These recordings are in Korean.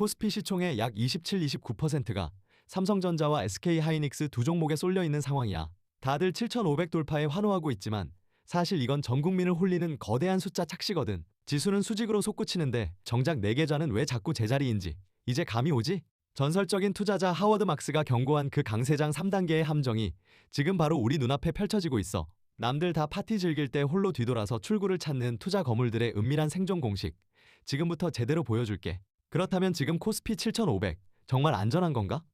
코스피 시총의 약 27-29%가 삼성전자와 SK하이닉스 두 종목에 쏠려 있는 상황이야. 다들 7,500 돌파에 환호하고 있지만 사실 이건 전 국민을 홀리는 거대한 숫자 착시거든. 지수는 수직으로 솟구치는데 정작 내 계좌는 왜 자꾸 제자리인지 이제 감이 오지? 전설적인 투자자 하워드 막스가 경고한 그 강세장 3단계의 함정이 지금 바로 우리 눈앞에 펼쳐지고 있어. 남들 다 파티 즐길 때 홀로 뒤돌아서 출구를 찾는 투자 거물들의 은밀한 생존 공식. 지금부터 제대로 보여줄게. 그렇다면 지금 코스피 7,500 정말 안전한 건가?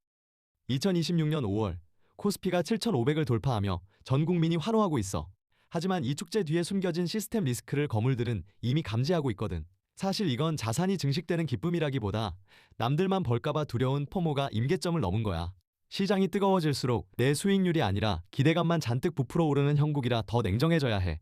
2026년 5월 코스피가 7,500을 돌파하며 전 국민이 환호하고 있어. 하지만 이 축제 뒤에 숨겨진 시스템 리스크를 거물들은 이미 감지하고 있거든. 사실 이건 자산이 증식되는 기쁨이라기보다 남들만 벌까봐 두려운 포모가 임계점을 넘은 거야. 시장이 뜨거워질수록 내 수익률이 아니라 기대감만 잔뜩 부풀어 오르는 형국이라 더 냉정해져야 해.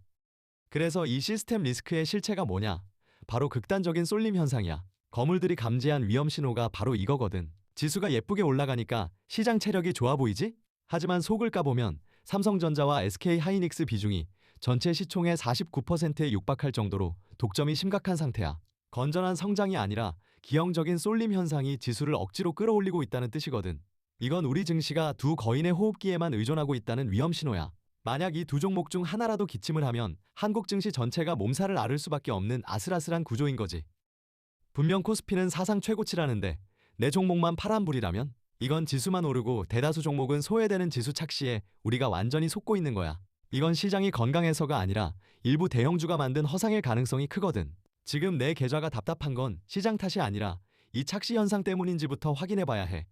그래서 이 시스템 리스크의 실체가 뭐냐? 바로 극단적인 쏠림 현상이야. 거물들이 감지한 위험 신호가 바로 이거거든. 지수가 예쁘게 올라가니까 시장 체력이 좋아 보이지? 하지만 속을 까보면 삼성전자와 SK하이닉스 비중이 전체 시총의 49%에 육박할 정도로 독점이 심각한 상태야. 건전한 성장이 아니라 기형적인 쏠림 현상이 지수를 억지로 끌어올리고 있다는 뜻이거든. 이건 우리 증시가 두 거인의 호흡기에만 의존하고 있다는 위험 신호야. 만약 이 두 종목 중 하나라도 기침을 하면 한국 증시 전체가 몸살을 앓을 수밖에 없는 아슬아슬한 구조인 거지. 분명 코스피는 사상 최고치라는데 내 종목만 파란불이라면? 이건 지수만 오르고 대다수 종목은 소외되는 지수 착시에 우리가 완전히 속고 있는 거야. 이건 시장이 건강해서가 아니라 일부 대형주가 만든 허상일 가능성이 크거든. 지금 내 계좌가 답답한 건 시장 탓이 아니라 이 착시 현상 때문인지부터 확인해 봐야 해.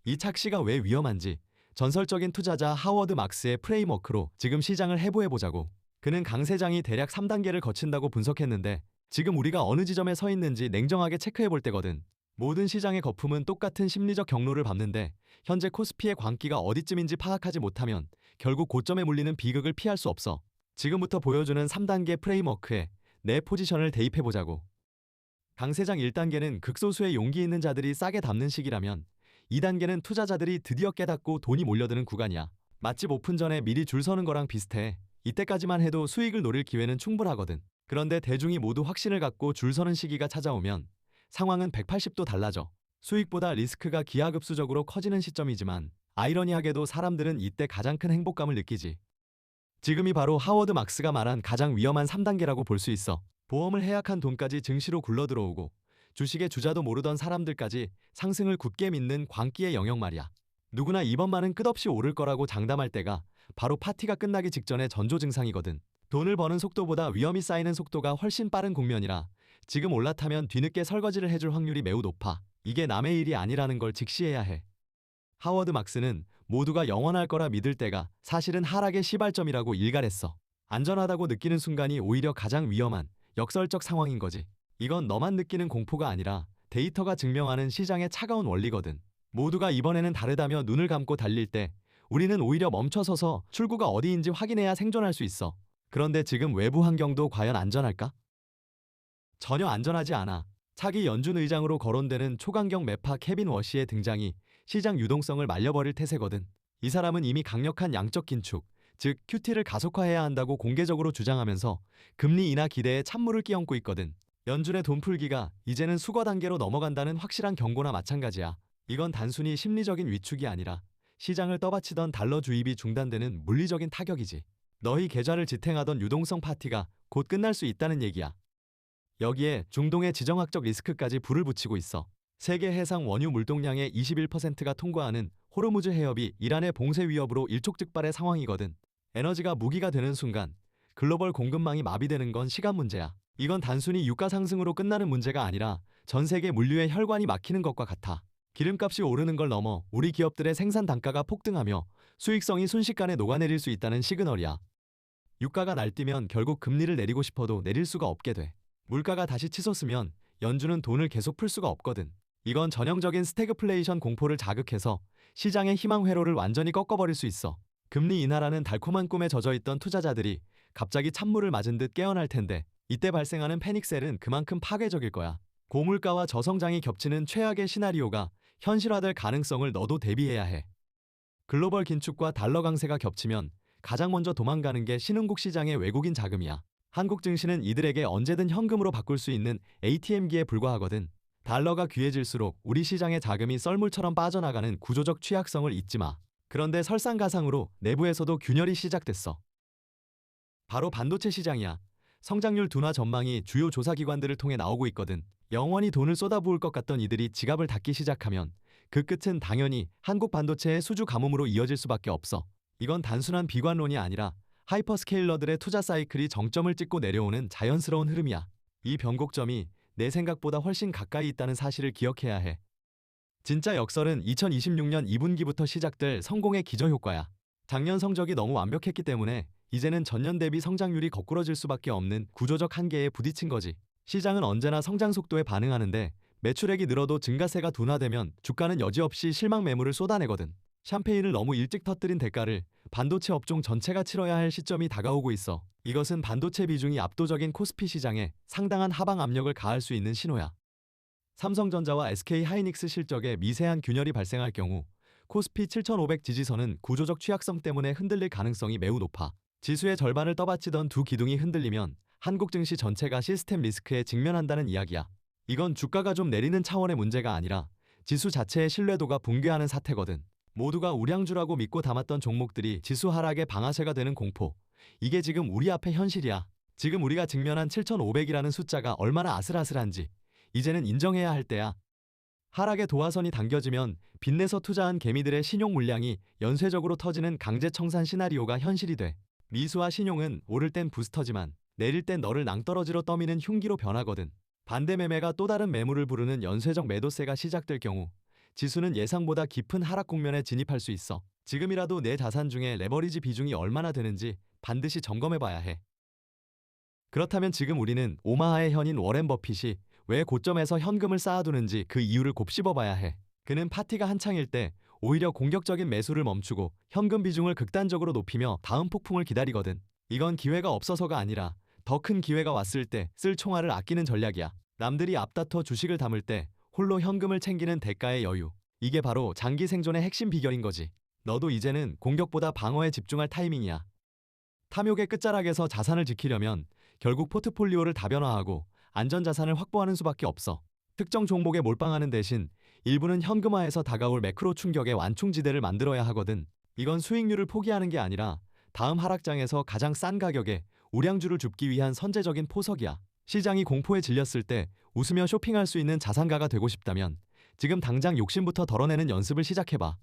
이 착시가 왜 위험한지 전설적인 투자자 하워드 막스의 프레임워크로 지금 시장을 해부해보자고. 그는 강세장이 대략 3단계를 거친다고 분석했는데 지금 우리가 어느 지점에 서 있는지 냉정하게 체크해볼 때거든. 모든 시장의 거품은 똑같은 심리적 경로를 밟는데 현재 코스피의 광기가 어디쯤인지 파악하지 못하면 결국 고점에 물리는 비극을 피할 수 없어. 지금부터 보여주는 3단계 프레임워크에 내 포지션을 대입해보자고. 강세장 1단계는 극소수의 용기 있는 자들이 싸게 담는 시기라면 2단계는 투자자들이 드디어 깨닫고 돈이 몰려드는 구간이야. 맛집 오픈 전에 미리 줄 서는 거랑 비슷해. 이때까지만 해도 수익을 노릴 기회는 충분하거든. 그런데 대중이 모두 확신을 갖고 줄 서는 시기가 찾아오면 상황은 180도 달라져. 수익보다 리스크가 기하급수적으로 커지는 시점이지만 아이러니하게도 사람들은 이때 가장 큰 행복감을 느끼지. 지금이 바로 하워드 막스가 말한 가장 위험한 3단계라고 볼 수 있어. 보험을 해약한 돈까지 증시로 굴러들어오고 주식의 주자도 모르던 사람들까지 상승을 굳게 믿는 광기의 영역 말이야. 누구나 이번만은 끝없이 오를 거라고 장담할 때가 바로 파티가 끝나기 직전의 전조 증상이거든. 돈을 버는 속도보다 위험이 쌓이는 속도가 훨씬 빠른 국면이라 지금 올라타면 뒤늦게 설거지를 해줄 확률이 매우 높아. 이게 남의 일이 아니라는 걸 직시해야 해. 하워드 막스는 모두가 영원할 거라 믿을 때가 사실은 하락의 시발점이라고 일갈했어. 안전하다고 느끼는 순간이 오히려 가장 위험한 역설적 상황인 거지. 이건 너만 느끼는 공포가 아니라 데이터가 증명하는 시장의 차가운 원리거든. 모두가 이번에는 다르다며 눈을 감고 달릴 때 우리는 오히려 멈춰서서 출구가 어디인지 확인해야 생존할 수 있어. 그런데 지금 외부 환경도 과연 안전할까? 전혀 안전하지 않아. 차기 연준 의장으로 거론되는 초강경 매파 케빈 워시의 등장이 시장 유동성을 말려버릴 태세거든. 이 사람은 이미 강력한 양적 긴축, 즉 QT를 가속화해야 한다고 공개적으로 주장하면서 금리 인하 기대에 찬물을 끼얹고 있거든. 연준의 돈풀기가 이제는 수거 단계로 넘어간다는 확실한 경고나 마찬가지야. 이건 단순히 심리적인 위축이 아니라 시장을 떠받치던 달러 주입이 중단되는 물리적인 타격이지. 너희 계좌를 지탱하던 유동성 파티가 곧 끝날 수 있다는 얘기야. 여기에 중동의 지정학적 리스크까지 불을 붙이고 있어. 세계 해상 원유 물동량의 21%가 통과하는 호르무즈 해협이 이란의 봉쇄 위협으로 일촉즉발의 상황이거든. 에너지가 무기가 되는 순간 글로벌 공급망이 마비되는 건 시간 문제야. 이건 단순히 유가 상승으로 끝나는 문제가 아니라 전 세계 물류의 혈관이 막히는 것과 같아. 기름값이 오르는 걸 넘어 우리 기업들의 생산 단가가 폭등하며 수익성이 순식간에 녹아내릴 수 있다는 시그널이야. 유가가 날뛰면 결국 금리를 내리고 싶어도 내릴 수가 없게 돼. 물가가 다시 치솟으면 연준은 돈을 계속 풀 수가 없거든. 이건 전형적인 스태그플레이션 공포를 자극해서 시장의 희망 회로를 완전히 꺾어버릴 수 있어. 금리 인하라는 달콤한 꿈에 젖어있던 투자자들이 갑자기 찬물을 맞은 듯 깨어날 텐데 이때 발생하는 패닉셀은 그만큼 파괴적일 거야. 고물가와 저성장이 겹치는 최악의 시나리오가 현실화될 가능성을 너도 대비해야 해. 글로벌 긴축과 달러 강세가 겹치면 가장 먼저 도망가는 게 신흥국 시장의 외국인 자금이야. 한국 증시는 이들에게 언제든 현금으로 바꿀 수 있는 ATM기에 불과하거든. 달러가 귀해질수록 우리 시장의 자금이 썰물처럼 빠져나가는 구조적 취약성을 잊지 마. 그런데 설상가상으로 내부에서도 균열이 시작됐어. 바로 반도체 시장이야. 성장률 둔화 전망이 주요 조사기관들을 통해 나오고 있거든. 영원히 돈을 쏟아부을 것 같던 이들이 지갑을 닫기 시작하면 그 끝은 당연히 한국 반도체의 수주 가뭄으로 이어질 수밖에 없어. 이건 단순한 비관론이 아니라 하이퍼스케일러들의 투자 사이클이 정점을 찍고 내려오는 자연스러운 흐름이야. 이 변곡점이 내 생각보다 훨씬 가까이 있다는 사실을 기억해야 해. 진짜 역설은 2026년 2분기부터 시작될 성공의 기저효과야. 작년 성적이 너무 완벽했기 때문에 이제는 전년 대비 성장률이 거꾸러질 수밖에 없는 구조적 한계에 부딪힌 거지. 시장은 언제나 성장 속도에 반응하는데 매출액이 늘어도 증가세가 둔화되면 주가는 여지없이 실망 매물을 쏟아내거든. 샴페인을 너무 일찍 터뜨린 대가를 반도체 업종 전체가 치러야 할 시점이 다가오고 있어. 이것은 반도체 비중이 압도적인 코스피 시장에 상당한 하방 압력을 가할 수 있는 신호야. 삼성전자와 SK하이닉스 실적에 미세한 균열이 발생할 경우 코스피 7500 지지선은 구조적 취약성 때문에 흔들릴 가능성이 매우 높아. 지수의 절반을 떠받치던 두 기둥이 흔들리면 한국 증시 전체가 시스템 리스크에 직면한다는 이야기야. 이건 주가가 좀 내리는 차원의 문제가 아니라 지수 자체의 신뢰도가 붕괴하는 사태거든. 모두가 우량주라고 믿고 담았던 종목들이 지수 하락의 방아쇠가 되는 공포. 이게 지금 우리 앞의 현실이야. 지금 우리가 직면한 7500이라는 숫자가 얼마나 아슬아슬한지 이제는 인정해야 할 때야. 하락의 도화선이 당겨지면 빚내서 투자한 개미들의 신용 물량이 연쇄적으로 터지는 강제 청산 시나리오가 현실이 돼. 미수와 신용은 오를 땐 부스터지만 내릴 땐 너를 낭떠러지로 떠미는 흉기로 변하거든. 반대 매매가 또 다른 매물을 부르는 연쇄적 매도세가 시작될 경우 지수는 예상보다 깊은 하락 국면에 진입할 수 있어. 지금이라도 내 자산 중에 레버리지 비중이 얼마나 되는지 반드시 점검해봐야 해. 그렇다면 지금 우리는 오마하의 현인 워렌 버핏이 왜 고점에서 현금을 쌓아두는지 그 이유를 곱씹어봐야 해. 그는 파티가 한창일 때 오히려 공격적인 매수를 멈추고 현금 비중을 극단적으로 높이며 다음 폭풍을 기다리거든. 이건 기회가 없어서가 아니라 더 큰 기회가 왔을 때 쓸 총알을 아끼는 전략이야. 남들이 앞다퉈 주식을 담을 때 홀로 현금을 챙기는 대가의 여유. 이게 바로 장기 생존의 핵심 비결인 거지. 너도 이제는 공격보다 방어에 집중할 타이밍이야. 탐욕의 끝자락에서 자산을 지키려면 결국 포트폴리오를 다변화하고 안전자산을 확보하는 수밖에 없어. 특정 종목에 몰빵하는 대신 일부는 현금화해서 다가올 매크로 충격의 완충지대를 만들어야 하거든. 이건 수익률을 포기하는 게 아니라 다음 하락장에서 가장 싼 가격에 우량주를 줍기 위한 선제적인 포석이야. 시장이 공포에 질렸을 때 웃으며 쇼핑할 수 있는 자산가가 되고 싶다면 지금 당장 욕심부터 덜어내는 연습을 시작해봐.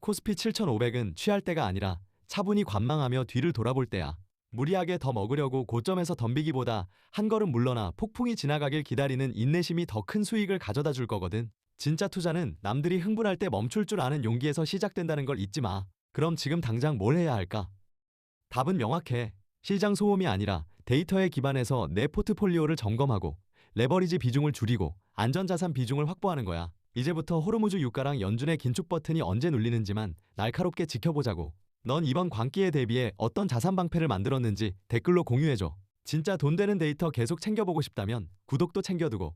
코스피 7500은 취할 때가 아니라 차분히 관망하며 뒤를 돌아볼 때야. 무리하게 더 먹으려고 고점에서 덤비기보다 한 걸음 물러나 폭풍이 지나가길 기다리는 인내심이 더 큰 수익을 가져다 줄 거거든. 진짜 투자는 남들이 흥분할 때 멈출 줄 아는 용기에서 시작된다는 걸 잊지 마. 그럼 지금 당장 뭘 해야 할까? 답은 명확해. 시장 소음이 아니라 데이터에 기반해서 내 포트폴리오를 점검하고 레버리지 비중을 줄이고 안전자산 비중을 확보하는 거야. 이제부터 호르무즈 유가랑 연준의 긴축 버튼이 언제 눌리는지만 날카롭게 지켜보자고. 넌 이번 광기에 대비해 어떤 자산 방패를 만들었는지 댓글로 공유해줘. 진짜 돈 되는 데이터 계속 챙겨보고 싶다면 구독도 챙겨두고